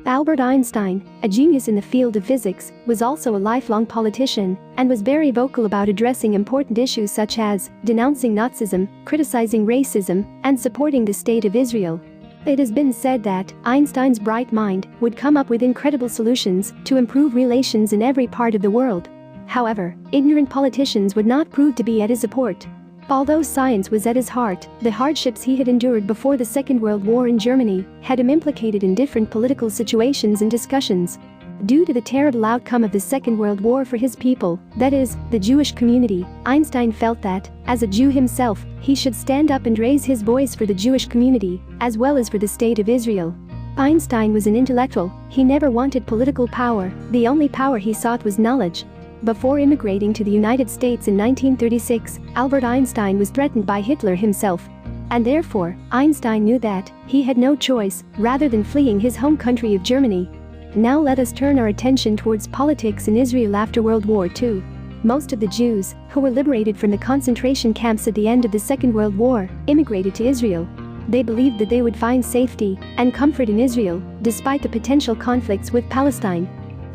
Albert Einstein, a genius in the field of physics, was also a lifelong politician and was very vocal about addressing important issues such as denouncing Nazism, criticizing racism, and supporting the State of Israel. It has been said that Einstein's bright mind would come up with incredible solutions to improve relations in every part of the world. However, ignorant politicians would not prove to be at his support. Although science was at his heart, the hardships he had endured before the Second World War in Germany had him implicated in different political situations and discussions. Due to the terrible outcome of the Second World War for his people, that is, the Jewish community, Einstein felt that, as a Jew himself, he should stand up and raise his voice for the Jewish community, as well as for the State of Israel. Einstein was an intellectual. He never wanted political power. The only power he sought was knowledge. Before immigrating to the United States in 1936, Albert Einstein was threatened by Hitler himself. And therefore, Einstein knew that he had no choice rather than fleeing his home country of Germany. Now let us turn our attention towards politics in Israel after World War II. Most of the Jews, who were liberated from the concentration camps at the end of the Second World War, immigrated to Israel. They believed that they would find safety and comfort in Israel, despite the potential conflicts with Palestine.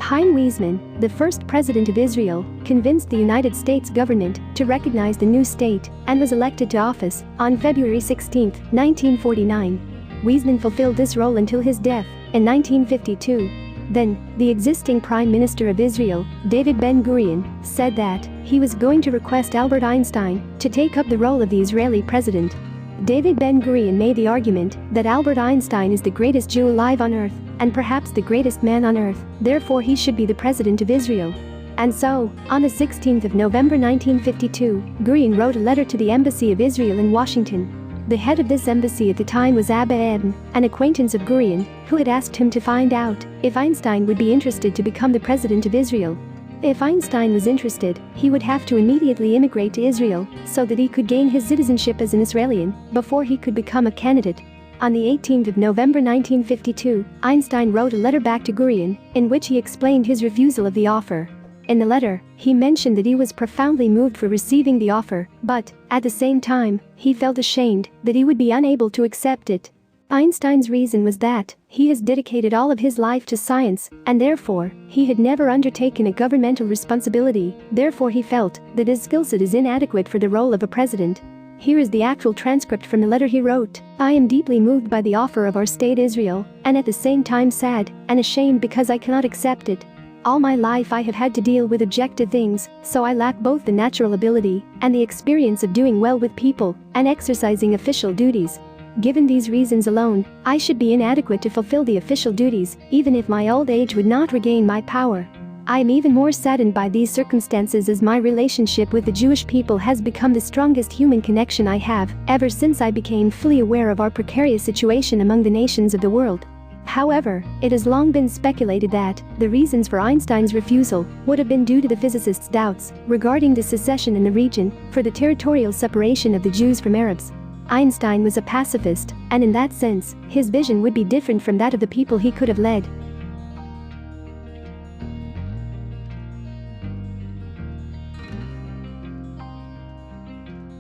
Chaim Weizmann, the first president of Israel, convinced the United States government to recognize the new state and was elected to office on February 16, 1949. Weizmann fulfilled this role until his death in 1952. Then, the existing Prime Minister of Israel, David Ben-Gurion, said that he was going to request Albert Einstein to take up the role of the Israeli president. David Ben-Gurion made the argument that Albert Einstein is the greatest Jew alive on earth and perhaps the greatest man on earth, therefore he should be the president of Israel. And so, on the 16th of November 1952, Gurion wrote a letter to the Embassy of Israel in Washington. The head of this embassy at the time was Abba Eban, an acquaintance of Gurion, who had asked him to find out if Einstein would be interested to become the president of Israel. If Einstein was interested, he would have to immediately immigrate to Israel so that he could gain his citizenship as an Israeli before he could become a candidate. On the 18th of November 1952, Einstein wrote a letter back to Gurion, in which he explained his refusal of the offer. In the letter, he mentioned that he was profoundly moved for receiving the offer, but, at the same time, he felt ashamed that he would be unable to accept it. Einstein's reason was that he has dedicated all of his life to science, and therefore, he had never undertaken a governmental responsibility, therefore he felt that his skill set is inadequate for the role of a president. Here is the actual transcript from the letter he wrote. I am deeply moved by the offer of our state Israel, and at the same time sad and ashamed because I cannot accept it. All my life I have had to deal with objective things, so I lack both the natural ability and the experience of doing well with people and exercising official duties. Given these reasons alone, I should be inadequate to fulfill the official duties, even if my old age would not regain my power. I am even more saddened by these circumstances as my relationship with the Jewish people has become the strongest human connection I have ever since I became fully aware of our precarious situation among the nations of the world. However, it has long been speculated that the reasons for Einstein's refusal would have been due to the physicist's doubts regarding the secession in the region for the territorial separation of the Jews from Arabs. Einstein was a pacifist, and in that sense, his vision would be different from that of the people he could have led.